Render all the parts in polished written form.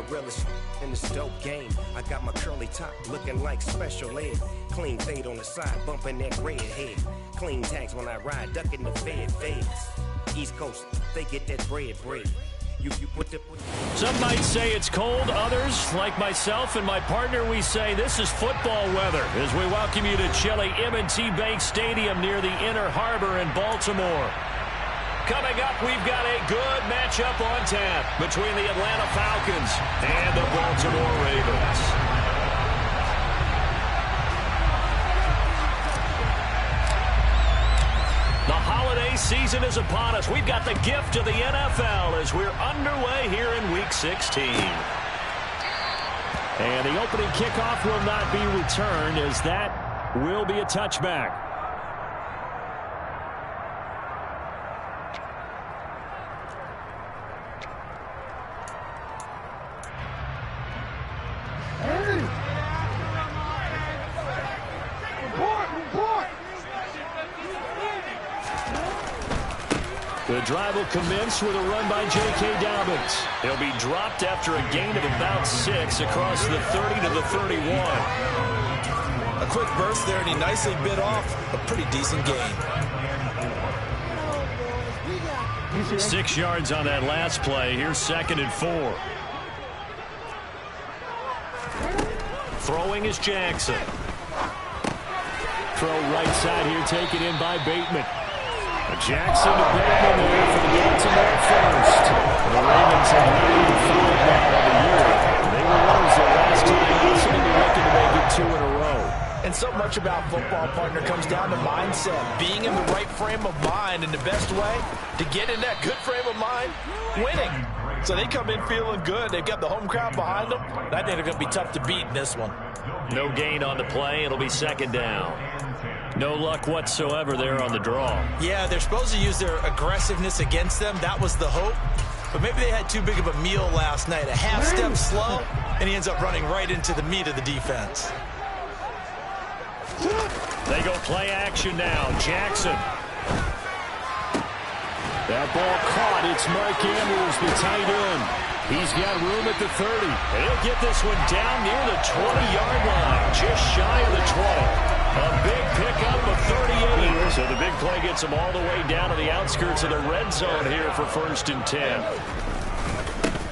the realest in this dope game. I got my curly top looking like special ed. Clean fade on the side, bumping that red head. Clean tags when I ride, ducking the feds. East Coast, they get that bread. You put the... Some might say it's cold. Others, like myself and my partner, we say this is football weather as we welcome you to chilly M&T Bank Stadium near the Inner Harbor in Baltimore. Coming up, we've got a good matchup on tap between the Atlanta Falcons and the Baltimore Ravens. The holiday season is upon us. We've got the gift of the NFL as we're underway here in Week 16. And the opening kickoff will not be returned as that will be a touchback. The drive will commence with a run by J.K. Dobbins. He'll be dropped after a gain of about 6 across the 30 to the 31. A quick burst there, and he nicely bit off a pretty decent gain. 6 yards on that last play. Here's 2nd and 4. Throwing is Jackson. Throw right side here, taken in by Bateman. Jackson to Bateman there for the Baltimore first. The Ravens have leading 5 now of the year. They were lose their last time. This will be looking to make it 2 in a row. And so much about football, partner, comes down to mindset. Being in the right frame of mind, and the best way to get in that good frame of mind, winning. So they come in feeling good. They've got the home crowd behind them. I think they're going to be tough to beat in this one. No gain on the play. It'll be 2nd down. No luck whatsoever there on the draw. Yeah, they're supposed to use their aggressiveness against them. That was the hope. But maybe they had too big of a meal last night. A half step slow, and he ends up running right into the meat of the defense. They go play action now. Jackson. That ball caught. It's Mike Andrews, the tight end. He's got room at the 30. And he'll get this one down near the 20-yard line, just shy of the 20. A big pickup of 38. So the big play gets him all the way down to the outskirts of the red zone here for 1st and 10.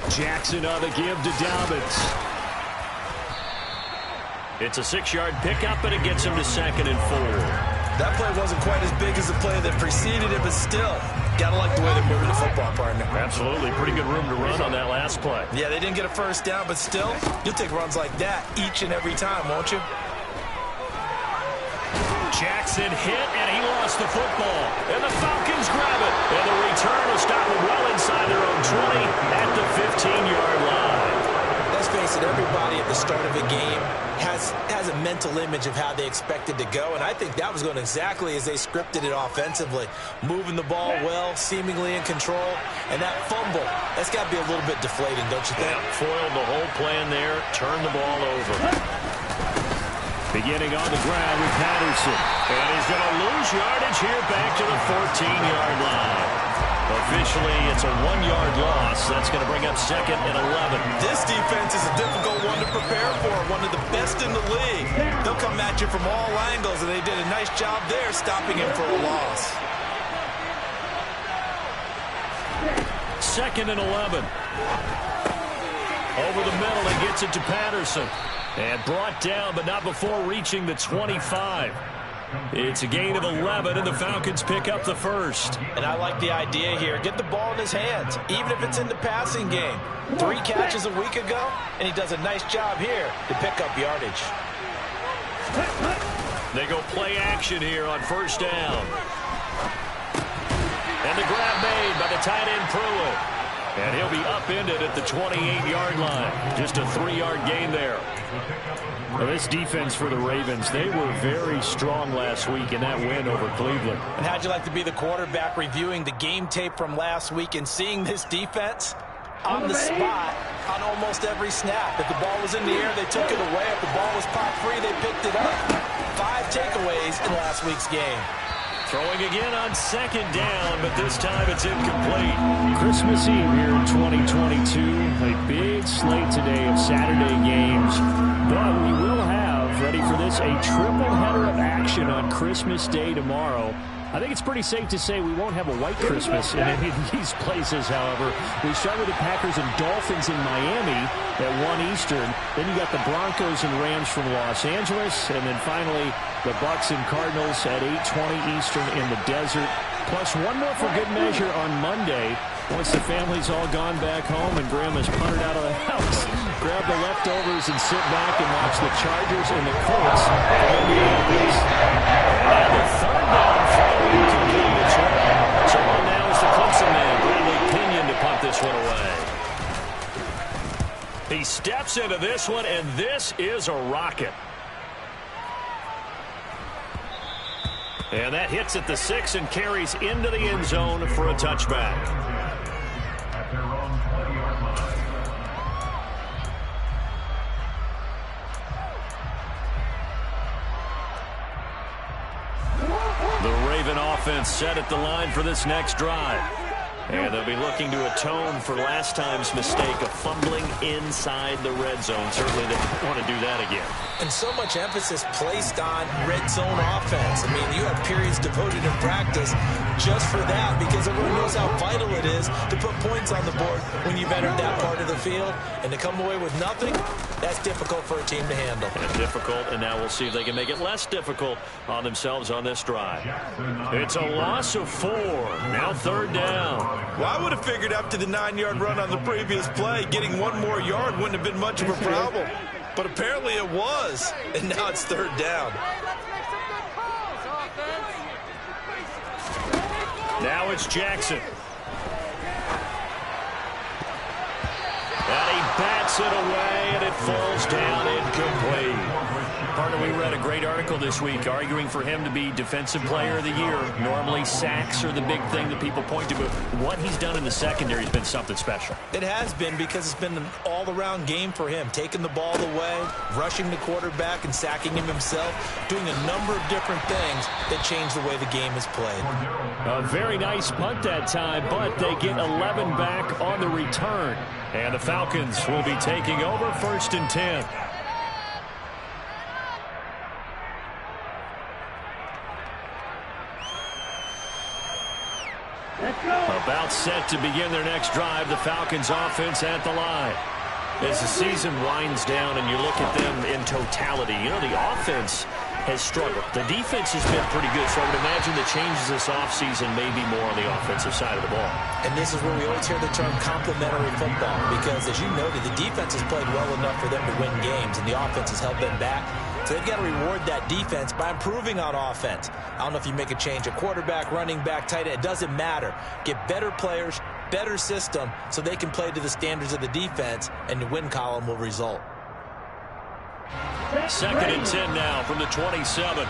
Jackson on the give to Dobbins. It's a 6-yard pickup, and it gets him to 2nd and 4. That play wasn't quite as big as the play that preceded it, but still, gotta like the way they're moving the football, partner. Absolutely. Pretty good room to run on that last play. Yeah, they didn't get a first down, but still, you'll take runs like that each and every time, won't you? Jackson hit, and he lost the football. And the Falcons grab it. And the return will stop them well inside their own 20 at the 15-yard line. Let's face it, everybody at the start of a game has a mental image of how they expect it to go, and I think that was going exactly as they scripted it offensively. Moving the ball well, seemingly in control, and that fumble, that's got to be a little bit deflating, don't you think? Yeah, foiled the whole plan there, turned the ball over. Beginning on the ground with Patterson. And he's going to lose yardage here back to the 14-yard line. Officially, it's a 1-yard loss. That's going to bring up 2nd and 11. This defense is a difficult one to prepare for, one of the best in the league. They'll come at you from all angles, and they did a nice job there stopping him for a loss. 2nd and 11. Over the middle, he gets it to Patterson. And brought down, but not before reaching the 25. It's a gain of 11, and the Falcons pick up the first. And I like the idea here. Get the ball in his hands, even if it's in the passing game. 3 catches a week ago, and he does a nice job here to pick up yardage. They go play action here on 1st down. And the grab made by the tight end Pruitt. And he'll be upended at the 28-yard line. Just a 3-yard gain there. Well, this defense for the Ravens, they were very strong last week in that win over Cleveland. And how'd you like to be the quarterback reviewing the game tape from last week and seeing this defense on the spot on almost every snap? If the ball was in the air, they took it away. If the ball was pop free, they picked it up. 5 takeaways in last week's game. Throwing again on 2nd down, but this time it's incomplete. Christmas Eve here in 2022. A big slate today of Saturday games, but we will have, ready for this, a triple header of action on Christmas Day tomorrow. I think it's pretty safe to say we won't have a white Christmas in any of these places, however. We start with the Packers and Dolphins in Miami at 1 Eastern. Then you got the Broncos and Rams from Los Angeles. And then finally, the Bucs and Cardinals at 8:20 Eastern in the desert. Plus one more for good measure on Monday. Once the family's all gone back home and Grandma's punted out of the house, grab the leftovers and sit back and watch the Chargers and the Colts. And the third down following completed. So on now is the Clemson man, Bradley Pinion, to punt this one away. He steps into this one, and this is a rocket. And that hits at the 6 and carries into the end zone for a touchback. The Raven offense set at the line for this next drive. And they'll be looking to atone for last time's mistake of fumbling inside the red zone. Certainly they want to do that again. And so much emphasis placed on red zone offense. I mean, you have periods devoted in practice just for that because everyone knows how vital it is to put points on the board when you've entered that part of the field. And to come away with nothing, that's difficult for a team to handle. And difficult, and now we'll see if they can make it less difficult on themselves on this drive. It's a loss of 4. Now third down. Well, I would have figured after the 9-yard run on the previous play, getting one more yard wouldn't have been much of a problem. But apparently it was, and now it's third down. Now it's Jackson. And he bats it away, and it falls down incomplete. Partner, we read a great article this week arguing for him to be Defensive Player of the Year. Normally, sacks are the big thing that people point to, but what he's done in the secondary has been something special. It has been because it's been an all-around game for him, taking the ball away, rushing the quarterback and sacking him himself, doing a number of different things that change the way the game is played. A very nice punt that time, but they get 11 back on the return. And the Falcons will be taking over 1st and 10. About set to begin their next drive, the Falcons offense at the line. As the season winds down and you look at them in totality, you know, the offense has struggled. The defense has been pretty good, so I would imagine the changes this offseason may be more on the offensive side of the ball. And this is where we always hear the term complementary football because, as you noted, the defense has played well enough for them to win games, and the offense has held them back. So they've got to reward that defense by improving on offense. I don't know if you make a change at quarterback, running back, tight end. It doesn't matter. Get better players, better system, so they can play to the standards of the defense, and the win column will result. 2nd and 10 now from the 27.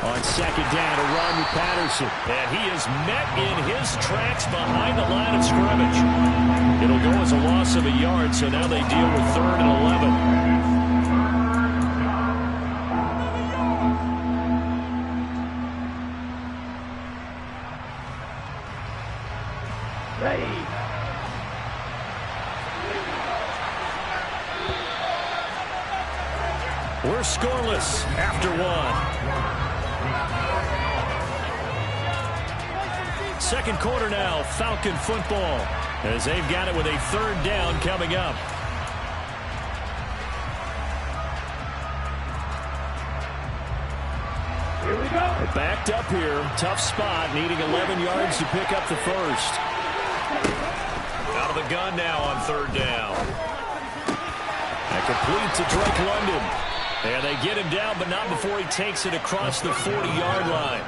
On 2nd down, a run with Patterson. And he is met in his tracks behind the line of scrimmage. It'll go as a loss of a yard, so now they deal with 3rd and 11. Ready. We're scoreless after 1. Second quarter now, Falcon football, as they've got it with a 3rd down coming up. Here we go. They're backed up here, tough spot, needing 11 yards to pick up the first. Out of the gun now on 3rd down. And complete to Drake London. And they get him down, but not before he takes it across the 40-yard line.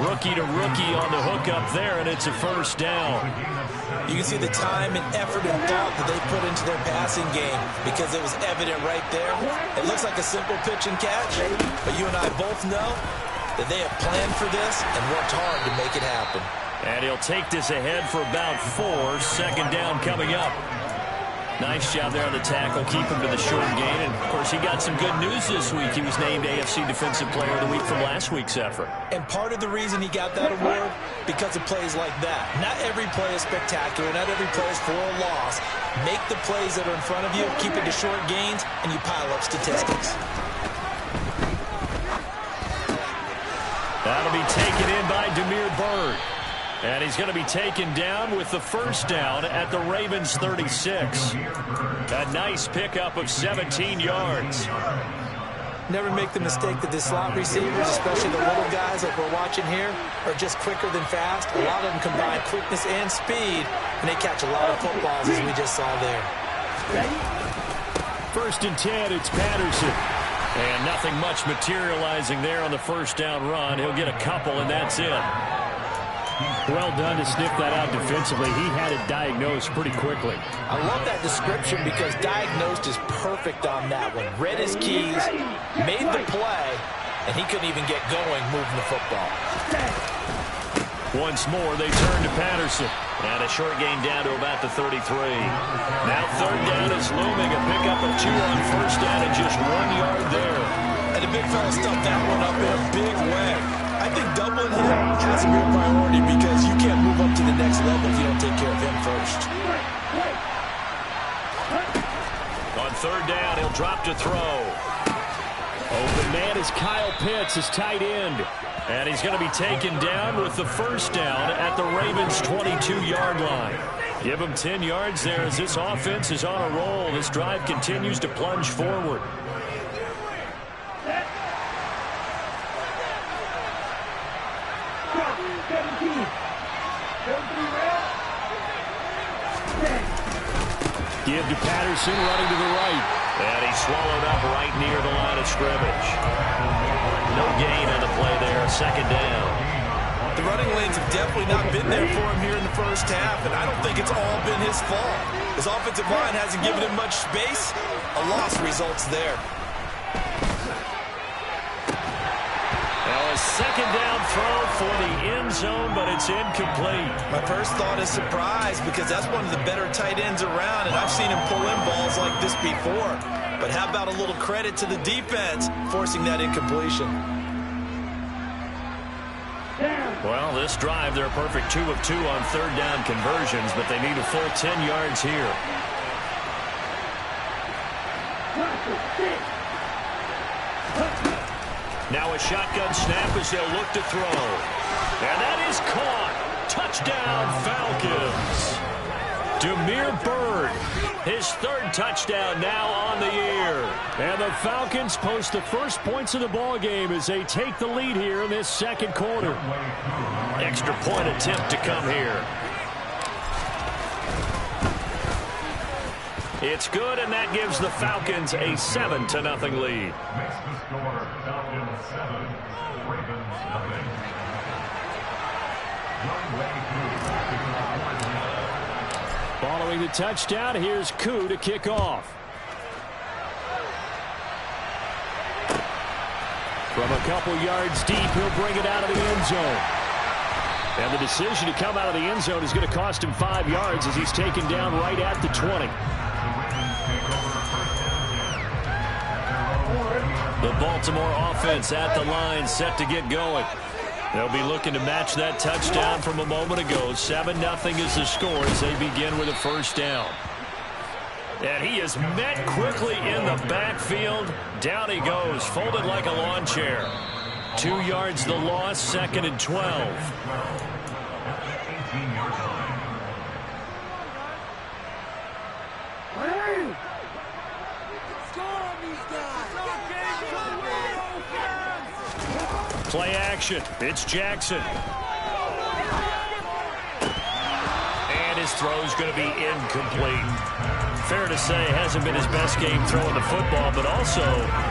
Rookie to rookie on the hook up there, and it's a 1st down. You can see the time and effort and thought that they put into their passing game because it was evident right there. It looks like a simple pitch and catch, but you and I both know that they have planned for this and worked hard to make it happen. And he'll take this ahead for about 4. 2nd down coming up. Nice job there on the tackle. Keep him to the short gain. And, of course, he got some good news this week. He was named AFC Defensive Player of the Week from last week's effort. And part of the reason he got that award, because of plays like that. Not every play is spectacular. Not every play is for a loss. Make the plays that are in front of you, keep it to short gains, and you pile up statistics. That'll be taken in by Demir Bird. And he's going to be taken down with the first down at the Ravens' 36. A nice pickup of 17 yards. Never make the mistake that the slot receivers, especially the little guys like we're watching here, are just quicker than fast. A lot of them combine quickness and speed, and they catch a lot of footballs, as we just saw there. 1st and 10, it's Patterson. And nothing much materializing there on the first down run. He'll get a couple, and that's it. Well done to sniff that out defensively. He had it diagnosed pretty quickly. I love that description because diagnosed is perfect on that one. Read his keys, made the play, and he couldn't even get going moving the football. Once more, they turn to Patterson. And a short gain down to about the 33. Now 3rd down is looming. A pickup of 2 on first down and just 1 yard there. And the big fella stuffed that one up in a big way. I think doubling him has to be a priority because you can't move up to the next level if you don't take care of him first. On 3rd down, he'll drop to throw. Open man is Kyle Pitts, his tight end. And he's going to be taken down with the first down at the Ravens' 22-yard line. Give him 10 yards there as this offense is on a roll. This drive continues to plunge forward. Give to Patterson, running to the right. And he's swallowed up right near the line of scrimmage. No gain on the play there, 2nd down. The running lanes have definitely not been there for him here in the first half, and I don't think it's all been his fault. His offensive line hasn't given him much space. A loss results there. Now a 2nd down throw for the end zone, but it's incomplete. My first thought is surprise because that's one of the better tight ends around, and I've seen him pull in balls like this before. But how about a little credit to the defense forcing that incompletion? Well, this drive, they're a perfect 2 of 2 on 3rd down conversions, but they need a full 10 yards here. Now a shotgun snap as they'll look to throw. And that is caught. Touchdown, Falcons. Demir Bird, his 3rd touchdown now on the year. And the Falcons post the first points of the ball game as they take the lead here in this 2nd quarter. Extra point attempt to come here. It's good, and that gives the Falcons a 7-0 lead. Following the touchdown, here's Koo to kick off. From a couple yards deep, he'll bring it out of the end zone. And the decision to come out of the end zone is going to cost him 5 yards as he's taken down right at the 20. The Baltimore offense at the line, set to get going. They'll be looking to match that touchdown from a moment ago. 7-0 is the score as they begin with a first down. And he is met quickly in the backfield. Down he goes, folded like a lawn chair. 2 yards the loss, 2nd and 12. Play action. It's Jackson. And his throw's going to be incomplete. Fair to say, hasn't been his best game throwing the football, but also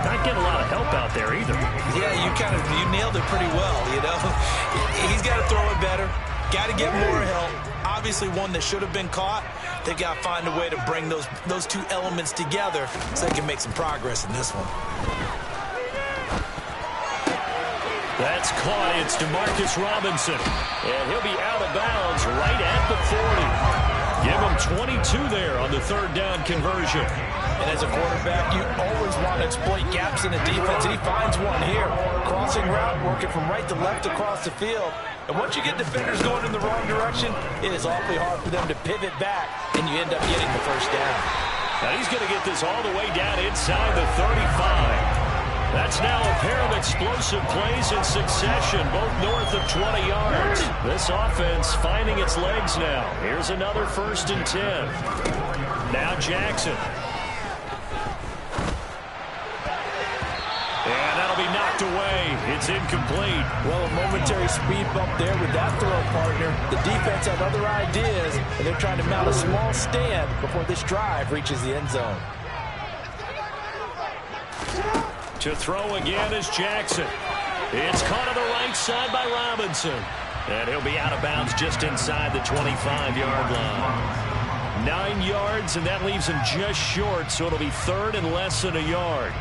not getting a lot of help out there either. Yeah, you nailed it pretty well, you know. He's got to throw it better. Got to get more help. Obviously one that should have been caught. They've got to find a way to bring those two elements together so they can make some progress in this one. That's caught. It's DeMarcus Robinson. And he'll be out of bounds right at the 40. Give him 22 there on the third down conversion. And as a quarterback, you always want to exploit gaps in the defense, and he finds one here. Crossing route, working from right to left across the field. And once you get defenders going in the wrong direction, it is awfully hard for them to pivot back, and you end up getting the first down. Now he's going to get this all the way down inside the 35. That's now a pair of explosive plays in succession, both north of 20 yards. This offense finding its legs now. Here's another 1st and 10. Now Jackson. And that'll be knocked away. It's incomplete. Well, a momentary speed bump there with that throw partner. The defense had other ideas, and they're trying to mount a small stand before this drive reaches the end zone. To throw again is Jackson. It's caught on the right side by Robinson. And he'll be out of bounds just inside the 25-yard line. 9 yards, and that leaves him just short, so it'll be 3rd and less than a yard.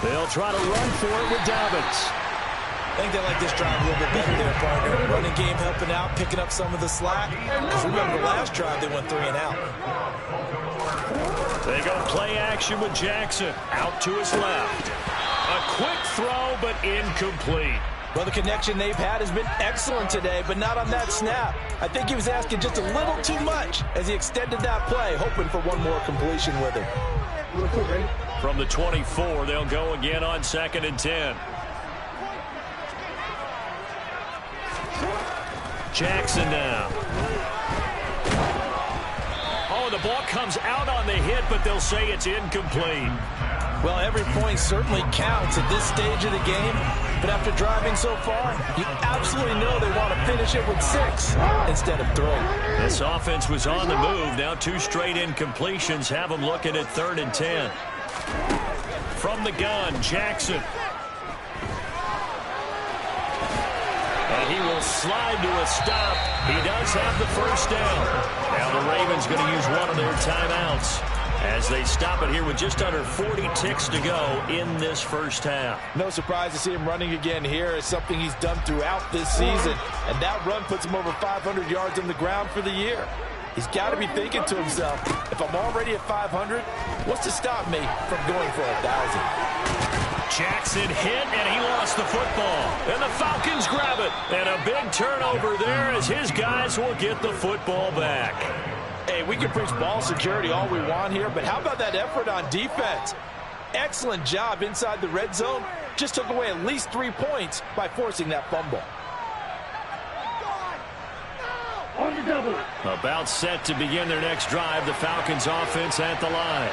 They'll try to run for it with Dobbins. I think they like this drive a little bit better there, partner. Running game helping out, picking up some of the slack. Because remember the last drive, they went 3 and out. They go play action with Jackson. Out to his left. A quick throw, but incomplete. Well, the connection they've had has been excellent today, but not on that snap. I think he was asking just a little too much as he extended that play, hoping for one more completion with it. From the 24, they'll go again on 2nd and 10. Jackson now. Oh, the ball comes out on the hit, but they'll say it's incomplete. Well, every point certainly counts at this stage of the game, but after driving so far, you absolutely know they want to finish it with 6 instead of 3. This offense was on the move. Now 2 straight incompletions have them looking at 3rd and 10. From the gun, Jackson. And he will slide to a stop. He does have the first down. Now the Ravens going to use one of their timeouts as they stop it here with just under 40 ticks to go in this first half. No surprise to see him running again here. It's something he's done throughout this season. And that run puts him over 500 yards on the ground for the year. He's got to be thinking to himself, if I'm already at 500, what's to stop me from going for 1,000? Jackson hit, and he lost the football. And the Falcons grab it. And a big turnover there as his guys will get the football back. Hey, we can preach ball security all we want here, but how about that effort on defense? Excellent job inside the red zone. Just took away at least 3 points by forcing that fumble. About set to begin their next drive, the Falcons offense at the line.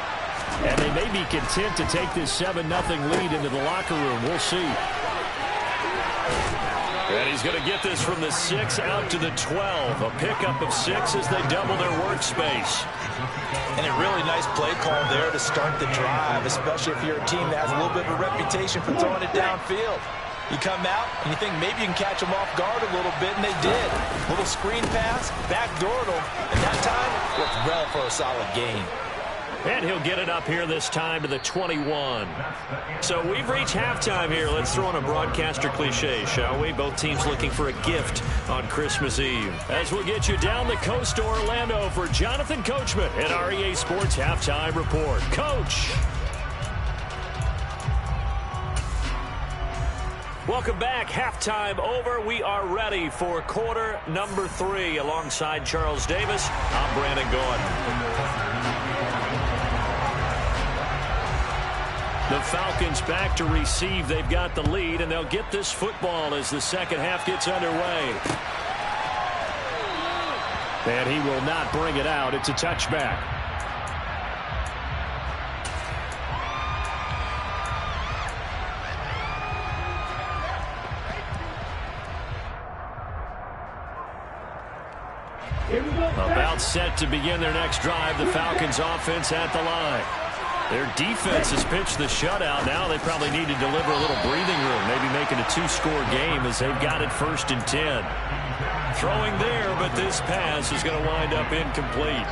And they may be content to take this 7-0 lead into the locker room. We'll see. And he's going to get this from the 6 out to the 12. A pickup of 6 as they double their workspace. And a really nice play call there to start the drive, especially if you're a team that has a little bit of a reputation for throwing it downfield. You come out and you think maybe you can catch them off guard a little bit, and they did. Little screen pass, backdoored them, and that time worked well for a solid gain. And he'll get it up here this time to the 21. So we've reached halftime here. Let's throw in a broadcaster cliche, shall we? Both teams looking for a gift on Christmas Eve. As we'll get you down the coast to Orlando for Jonathan Coachman at REA Sports Halftime Report. Coach. Welcome back. Halftime over. We are ready for quarter number 3. Alongside Charles Davis, I'm Brandon Gordon. The Falcons back to receive. They've got the lead, and they'll get this football as the second half gets underway. And he will not bring it out. It's a touchback. About set to begin their next drive. The Falcons offense at the line. Their defense has pitched the shutout. Now they probably need to deliver a little breathing room, maybe making a 2-score game as they've got it 1st and 10. Throwing there, but this pass is going to wind up incomplete.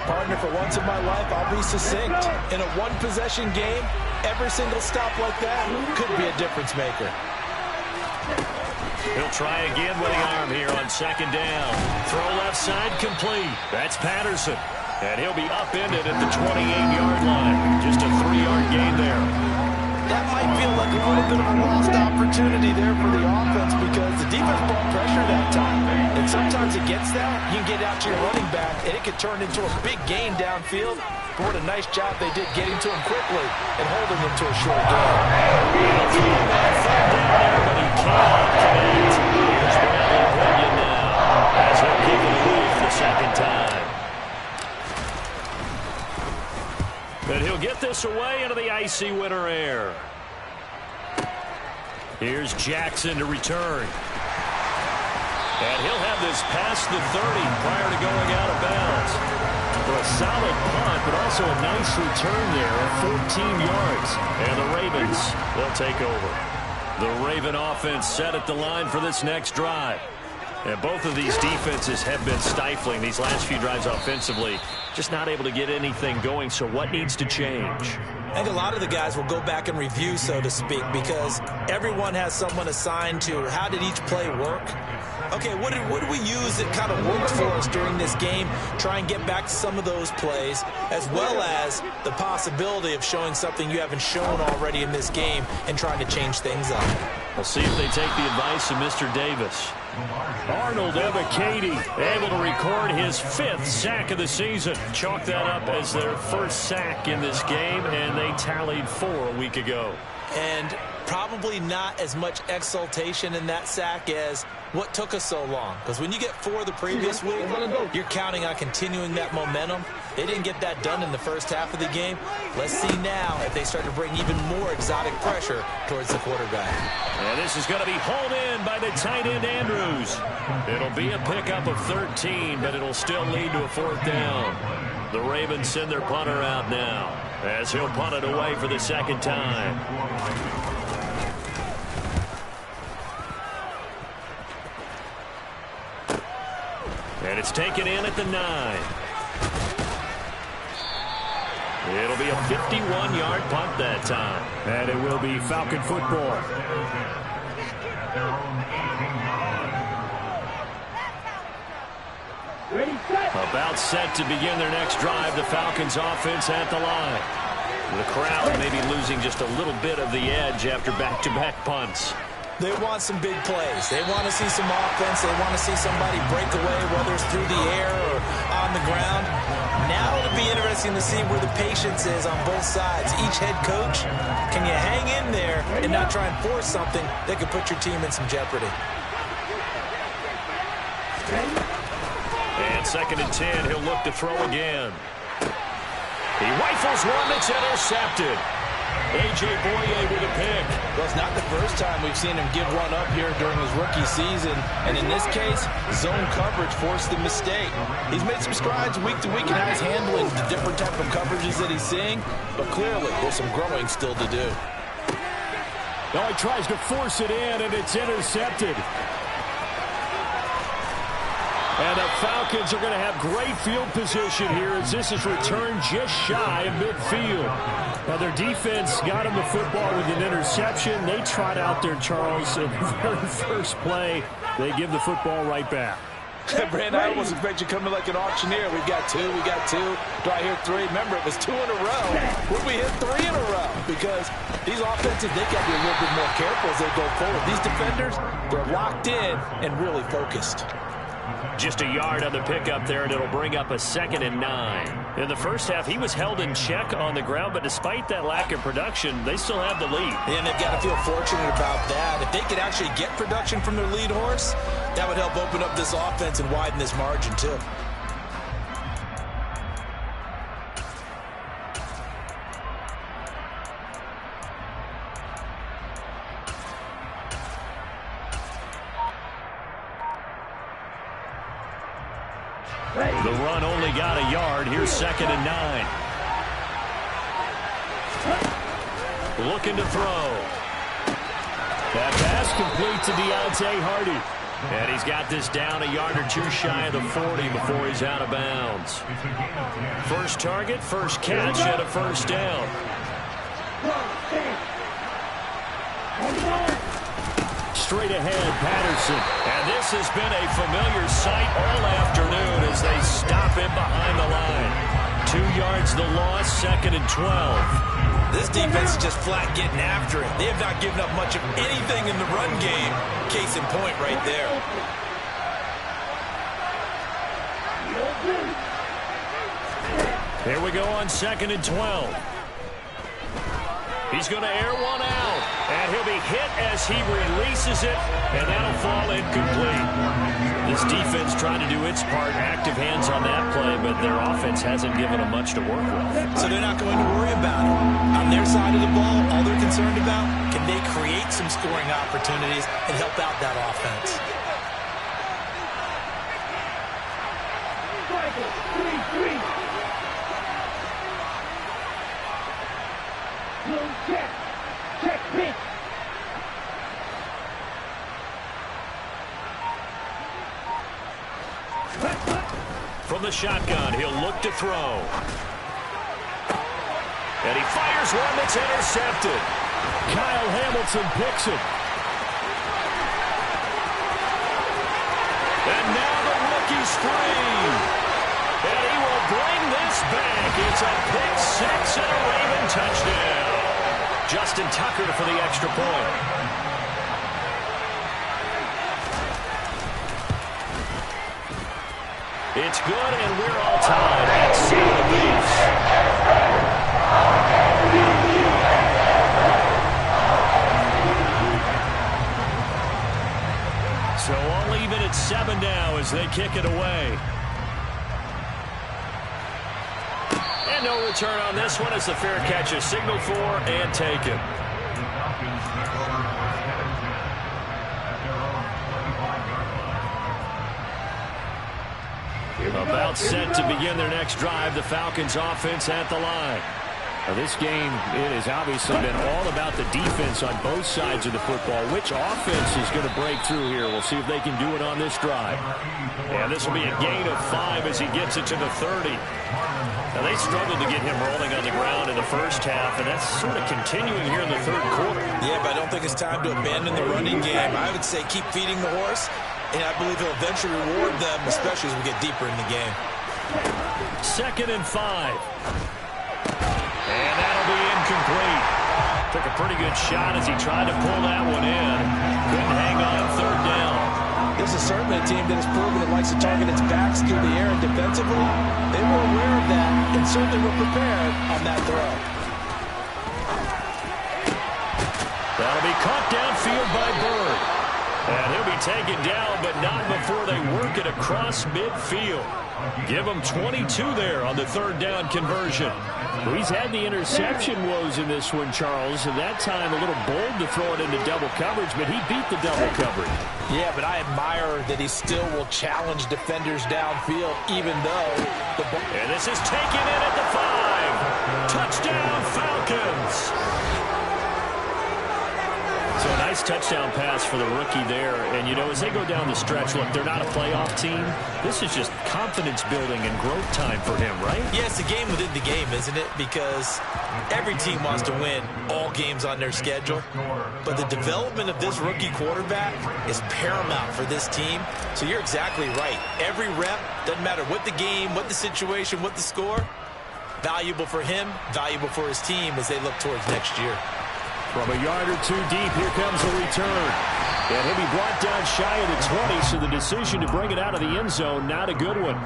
Partner, for once in my life, I'll be succinct. In a one-possession game, every single stop like that could be a difference maker. He'll try again with the arm here on second down. Throw left side complete. That's Patterson. And he'll be upended at the 28-yard line. Just a 3-yard gain there. That might feel like a little bit of a lost opportunity there for the offense because the defense brought pressure that time. And sometimes against that, you can get out to your running back, and it could turn into a big gain downfield. But what a nice job they did getting to him quickly and holding him to a short gain. He'll throw that third down there, but he cannot connect. Here's Bradley Pinion now as he'll kick it away for the second time. And he'll get this away into the icy winter air. Here's Jackson to return. And he'll have this past the 30 prior to going out of bounds. So a solid punt, but also a nice return there at 14 yards. And the Ravens will take over. The Raven offense set at the line for this next drive. And both of these defenses have been stifling these last few drives offensively. Just not able to get anything going, so what needs to change? I think a lot of the guys will go back and review, so to speak, because everyone has someone assigned to how did each play work. Okay, what did we use that kind of worked for us during this game? Try and get back to some of those plays, as well as the possibility of showing something you haven't shown already in this game and trying to change things up. We'll see if they take the advice of Mr. Davis. Arnold Ebiketie able to record his 5th sack of the season. Chalk that up as their first sack in this game, and they tallied 4 a week ago. And probably not as much exultation in that sack as what took us so long. Because when you get 4 the previous week, you're counting on continuing that momentum. They didn't get that done in the first half of the game. Let's see now if they start to bring even more exotic pressure towards the quarterback. And this is going to be hauled in by the tight end Andrews. It'll be a pickup of 13, but it'll still lead to a 4th down. The Ravens send their punter out now as he'll punt it away for the second time. And it's taken in at the 9. It'll be a 51-yard punt that time. And it will be Falcon football. About set to begin their next drive, the Falcons offense at the line. The crowd may be losing just a little bit of the edge after back-to-back punts. They want some big plays. They want to see some offense. They want to see somebody break away, whether it's through the air or on the ground. Now it'll be interesting to see where the patience is on both sides. Each head coach, can you hang in there and not try and force something that could put your team in some jeopardy? And 2nd and 10, he'll look to throw again. He rifles one that's intercepted. A.J. Boye with a pick. Well, it's not the first time we've seen him give one up here during his rookie season. And in this case, zone coverage forced the mistake. He's made some strides week to week in how he's handling the different type of coverages that he's seeing. But clearly, there's some growing still to do. Now he tries to force it in, and it's intercepted. And the Falcons are going to have great field position here as this is returned just shy of midfield. Now their defense got him the football with an interception. They trot out there, Charles, in the very first play. They give the football right back. Brandon, I almost expect you to come in like an auctioneer. We've got 2, we got 2. Do I hear 3? Remember, it was 2 in a row. Would we hit 3 in a row? Because these offenses, they got to be a little bit more careful as they go forward. These defenders, they're locked in and really focused. Just a yard on the pickup there, and it'll bring up a 2nd and 9. In the first half, he was held in check on the ground, but despite that lack of production, they still have the lead. And they've got to feel fortunate about that. If they could actually get production from their lead horse, that would help open up this offense and widen this margin, too. The run only got a yard. Here's 2nd and 9. Looking to throw. That pass complete to Deontay Hardy. And he's got this down a yard or two shy of the 40 before he's out of bounds. First target, first catch, and a first down. Straight ahead, Patterson. And this has been a familiar sight all afternoon as they stop him behind the line. 2 yards the loss, 2nd and 12. This defense is just flat getting after it. They have not given up much of anything in the run game. Case in point right there. Here we go on 2nd and 12. He's going to air one out, and he'll be hit as he releases it, and that'll fall incomplete. This defense trying to do its part, active hands on that play, but their offense hasn't given them much to work with. So they're not going to worry about it. On their side of the ball, all they're concerned about, can they create some scoring opportunities and help out that offense? From the shotgun, he'll look to throw. And he fires one that's intercepted. Kyle Hamilton picks it. And now the rookie's free. And he will bring this back. It's a pick six and a Raven touchdown. Justin Tucker for the extra point. It's good, and we're all tied at 7 apiece. So all even at 7 now as they kick it away. And no return on this one as the fair catch is signaled for and taken. About set to begin their next drive, the Falcons offense at the line. Now this game, it has obviously been all about the defense on both sides of the football. Which offense is going to break through here? We'll see if they can do it on this drive. And this will be a gain of 5 as he gets it to the 30. Now they struggled to get him rolling on the ground in the first half, and that's sort of continuing here in the third quarter. Yeah, but I don't think it's time to abandon the running game. I would say keep feeding the horse. And I believe he'll eventually reward them, especially as we get deeper in the game. 2nd and 5. And that'll be incomplete. Took a pretty good shot as he tried to pull that one in. Couldn't hang on 3rd down. This is certainly a team that has proven it likes to target its backs through the air and defensively. They were aware of that and certainly were prepared on that throw. That'll be caught downfield by Bird. And he'll be taken down, but not before they work it across midfield. Give him 22 there on the 3rd down conversion. Well, he's had the interception woes in this one, Charles, and that time a little bold to throw it into double coverage, but he beat the double coverage. Yeah, but I admire that he still will challenge defenders downfield, even though the ball... And this is taken in at the 5. Touchdown, Falcons. So a nice touchdown pass for the rookie there. And, you know, as they go down the stretch, look, they're not a playoff team. This is just confidence building and growth time for him, right? Yeah, it's a game within the game, isn't it? Because every team wants to win all games on their schedule. But the development of this rookie quarterback is paramount for this team. So you're exactly right. Every rep, doesn't matter what the game, what the situation, what the score, valuable for him, valuable for his team as they look towards next year. From a yard or two deep, here comes the return. And he'll be brought down shy of the 20, so the decision to bring it out of the end zone, not a good one.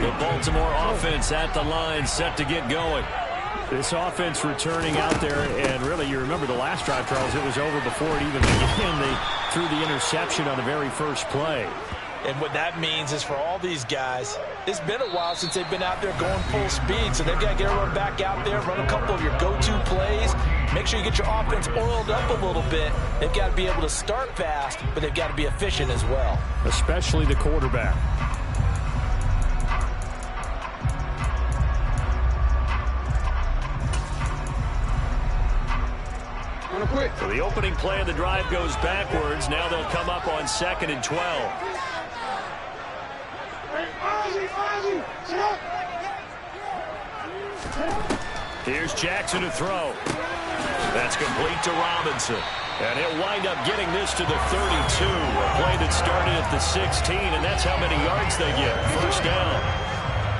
The Baltimore offense at the line, set to get going. This offense returning out there, and really, you remember the last drive, Charles, it was over before it even began. They threw the interception on the very first play. And what that means is for all these guys, it's been a while since they've been out there going full speed, so they've got to get everyone back out there, run a couple of your go-to plays, make sure you get your offense oiled up a little bit. They've got to be able to start fast, but they've got to be efficient as well. Especially the quarterback. So the opening play of the drive goes backwards. Now they'll come up on 2nd and 12. Here's Jackson to throw. That's complete to Robinson. And he'll wind up getting this to the 32. A play that started at the 16, and that's how many yards they get. First down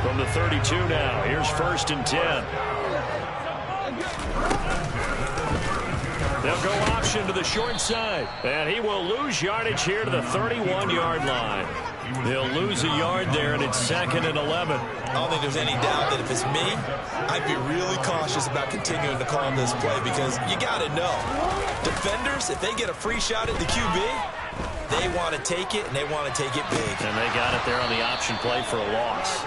from the 32 now. Here's 1st and 10. They'll go option to the short side. And he will lose yardage here to the 31-yard line. They'll lose a yard there, and it's 2nd and 11. I don't think there's any doubt that if it's me, I'd be really cautious about continuing to call this play because you got to know, defenders, if they get a free shot at the QB, they want to take it, and they want to take it big. And they got it there on the option play for a loss.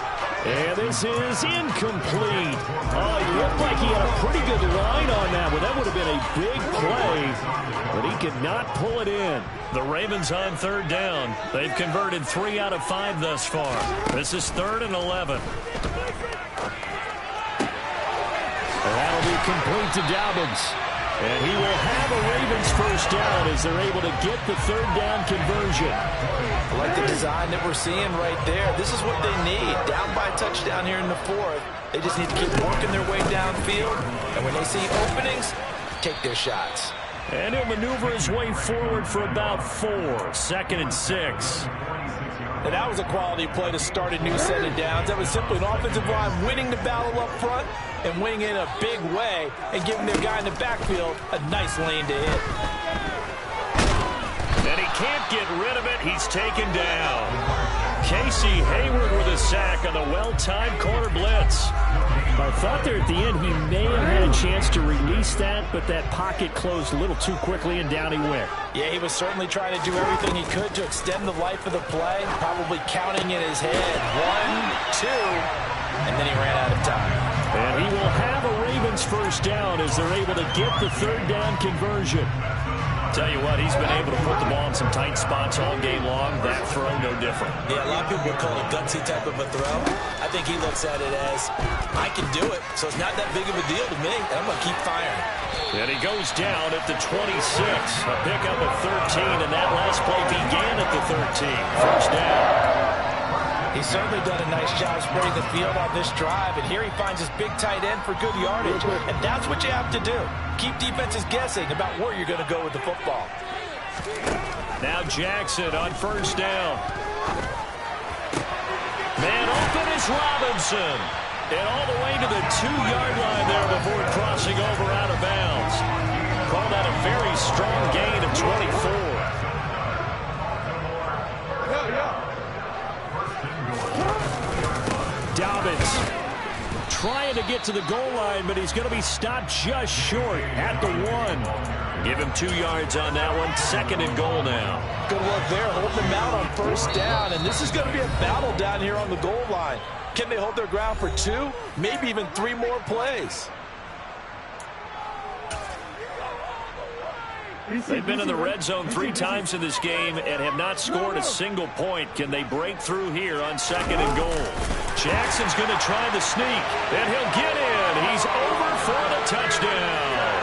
And this is incomplete. Oh, he looked like he had a pretty good line on that one. That would have been a big play, but he could not pull it in. The Ravens on 3rd down. They've converted 3 out of 5 thus far. This is 3rd and 11. And that'll be complete to Dobbins. And he will have a Ravens first down as they're able to get the 3rd down conversion. I like the design that we're seeing right there. This is what they need. Down by a touchdown here in the 4th. They just need to keep working their way downfield. And when they see openings, take their shots. And he'll maneuver his way forward for about 4. 2nd and 6. And that was a quality play to start a new set of downs. That was simply an offensive line winning the battle up front and winning in a big way and giving their guy in the backfield a nice lane to hit. And he can't get rid of it. He's taken down. Casey Hayward with a sack on the well-timed corner blitz. I thought there at the end he may have had a chance to release that, but that pocket closed a little too quickly, and down he went. Yeah, he was certainly trying to do everything he could to extend the life of the play, probably counting in his head 1, 2, and then he ran out of time. And he will have a Ravens first down as they're able to get the 3rd down conversion. Tell you what, he's been able to put the ball in some tight spots all game long. That throw, no different. Yeah, a lot of people would call it a gutsy type of a throw. I think he looks at it as, I can do it, so it's not that big of a deal to me, and I'm going to keep firing. And he goes down at the 26. A pickup of 13, and that last play began at the 13. First down. He's certainly done a nice job spreading the field on this drive, and here he finds his big tight end for good yardage, and that's what you have to do. Keep defenses guessing about where you're going to go with the football. Now Jackson on first down. Man open is Robinson. And all the way to the 2-yard line there before crossing over out of bounds. Call that a very strong gain of 24. Dobbins trying to get to the goal line, but he's going to be stopped just short at the 1. Give him 2 yards on that one. 2nd and goal now. Good work there, holding them out on first down, and this is going to be a battle down here on the goal line. Can they hold their ground for 2, maybe even 3 more plays? They've been in the red zone 3 times in this game and have not scored a single point. Can they break through here on 2nd and goal? Jackson's going to try the sneak, and he'll get in. He's over for the touchdown.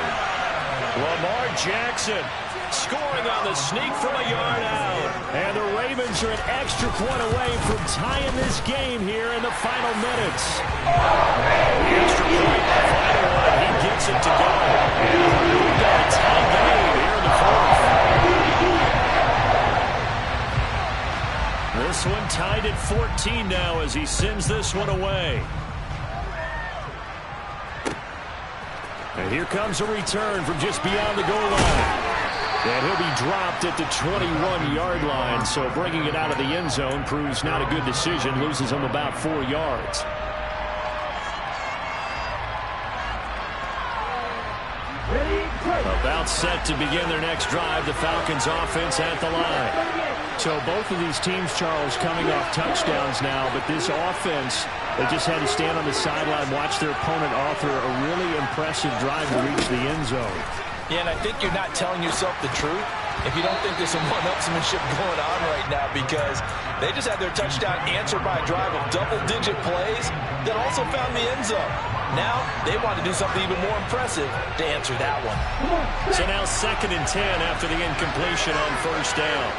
Lamar Jackson scoring on the sneak from a yard out. And the Ravens are an extra point away from tying this game here in the final minutes. The extra point, the final one, he gets it to go. And we've got a tie game here in the 4th. This one tied at 14 now as he sends this one away. And here comes a return from just beyond the goal line. And he'll be dropped at the 21-yard line. So bringing it out of the end zone proves not a good decision. Loses him about 4 yards. About set to begin their next drive. The Falcons offense at the line. So both of these teams, Charles, coming off touchdowns now. But this offense, they just had to stand on the sideline, watch their opponent author a really impressive drive to reach the end zone. Yeah, and I think you're not telling yourself the truth if you don't think there's some one-upsmanship going on right now, because they just had their touchdown answered by a drive of double-digit plays that also found the end zone. Now they want to do something even more impressive to answer that one. So now 2nd and 10 after the incompletion on 1st down.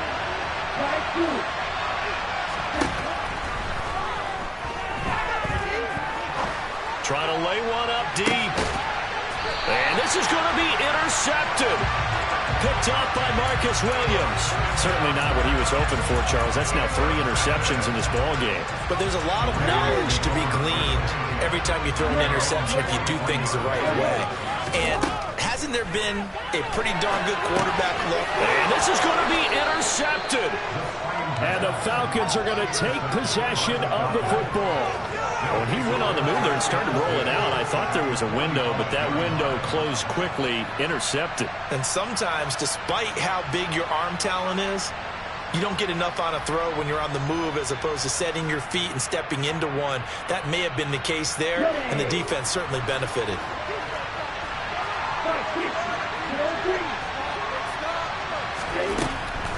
Trying to lay one up deep. And this is going to be intercepted. Picked up by Marcus Williams. Certainly not what he was hoping for, Charles. That's now 3 interceptions in this ball game. But there's a lot of knowledge to be gleaned every time you throw an interception if you do things the right way. And hasn't there been a pretty darn good quarterback look? And this is going to be intercepted. And the Falcons are going to take possession of the football. When he went on the move there and started rolling out, I thought there was a window, but that window closed quickly, intercepted. And sometimes, despite how big your arm talent is, you don't get enough on a throw when you're on the move as opposed to setting your feet and stepping into one. That may have been the case there, and the defense certainly benefited.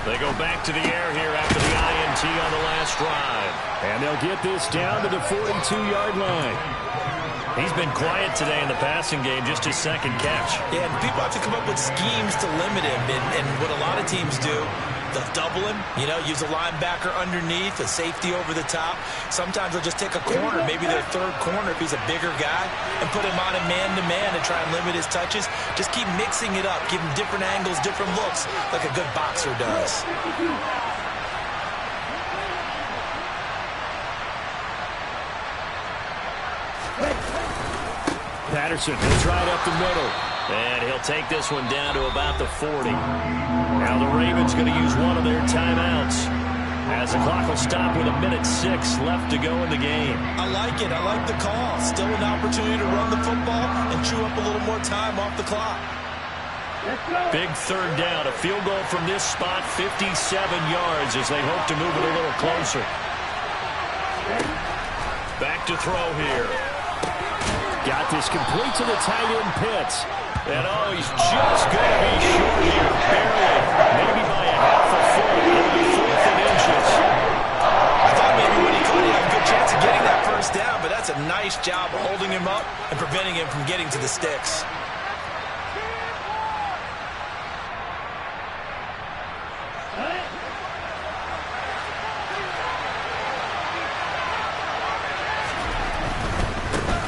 They go back to the air here after the INT on the last drive. And they'll get this down to the 42-yard line. He's been quiet today in the passing game, just his 2nd catch. Yeah, and people have to come up with schemes to limit him. And what a lot of teams do, they'll double him, use a linebacker underneath, a safety over the top. Sometimes they'll just take a corner, maybe their 3rd corner if he's a bigger guy, and put him on a man-to-man to try and limit his touches. Just keep mixing it up, give him different angles, different looks, like a good boxer does. Patterson, he'll try it up the middle. And he'll take this one down to about the 40. Now the Ravens going to use one of their timeouts, as the clock will stop with 1:06 left to go in the game. I like it. I like the call. Still an opportunity to run the football and chew up a little more time off the clock. Big 3rd down. A field goal from this spot, 57 yards, as they hope to move it a little closer. Back to throw here. Got this complete to the tight end Pitts. And he's just going to be short here, barely. Maybe by a half a foot. It'll be 4th and inches. I thought maybe when he caught it, he had a good chance of getting that 1st down, but that's a nice job of holding him up and preventing him from getting to the sticks.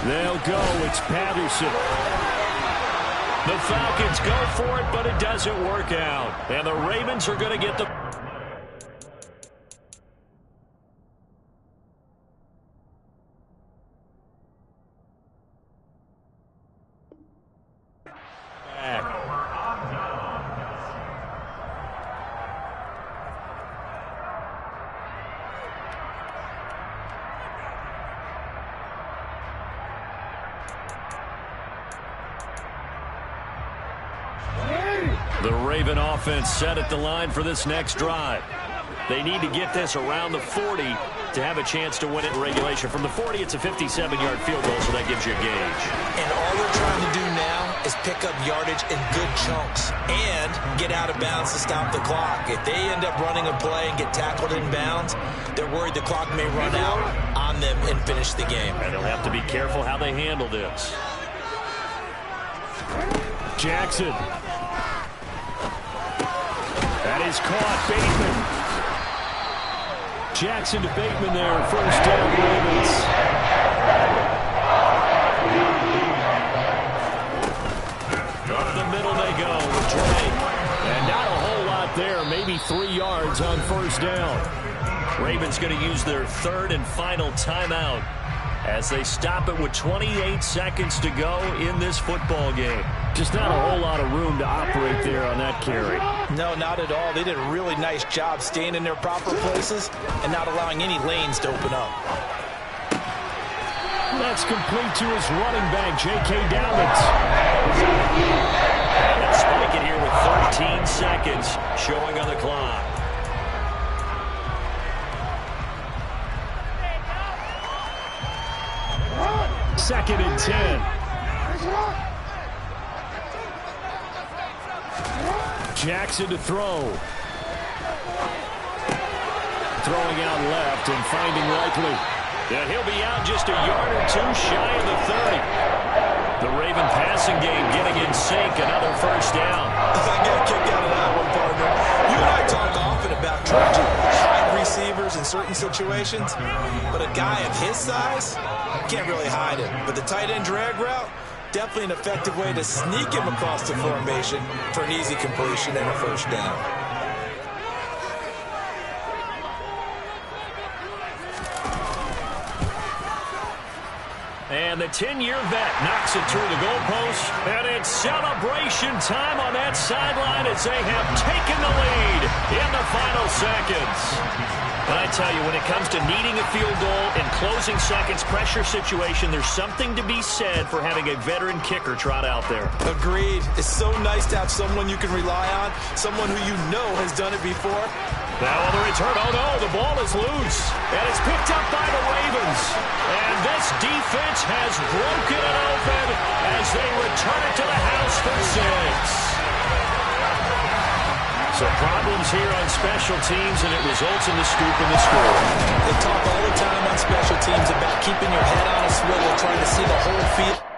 They'll go. It's Patterson. The Falcons go for it, but it doesn't work out. And the Ravens are going to get the... The Raven offense set at the line for this next drive. They need to get this around the 40 to have a chance to win it in regulation. From the 40, it's a 57-yard field goal, so that gives you a gauge. And all they're trying to do now is pick up yardage in good chunks and get out of bounds to stop the clock. If they end up running a play and get tackled in bounds, they're worried the clock may run out on them and finish the game. And they'll have to be careful how they handle this. Jackson. That is caught. Bateman. Jackson to Bateman there. 1st down, Ravens. Up the middle they go with Trey. And not a whole lot there. Maybe 3 yards on 1st down. Ravens going to use their 3rd and final timeout as they stop it with 28 seconds to go in this football game. Just not a whole lot of room to operate there on that carry. No, not at all. They did a really nice job staying in their proper places and not allowing any lanes to open up. That's complete to his running back, J.K. Dobbins. They'll spike it here with 13 seconds showing on the clock. Second and 10. Jackson to throw. Throwing out left and finding Likely. Yeah, he'll be out just a yard or two shy of the 30. The Raven passing game getting in sync. Another first down. I got a kick out of that one, partner. You and I talk often about trying to hide receivers in certain situations, but a guy of his size can't really hide him. But the tight end drag route, definitely an effective way to sneak him across the formation for an easy completion and a first down. And the 10-year vet knocks it through the goalpost. And it's celebration time on that sideline as they have taken the lead in the final seconds. And I tell you, when it comes to needing a field goal in closing seconds, pressure situation, there's something to be said for having a veteran kicker trot out there. Agreed. It's so nice to have someone you can rely on, someone who you know has done it before. Now on the return, oh no, the ball is loose. And it's picked up by the Ravens. And this defense has broken it open as they return it to the house for 6. So problems here on special teams, and it results in the scoop and the score. They talk all the time on special teams about keeping your head on a swivel, trying to see the whole field.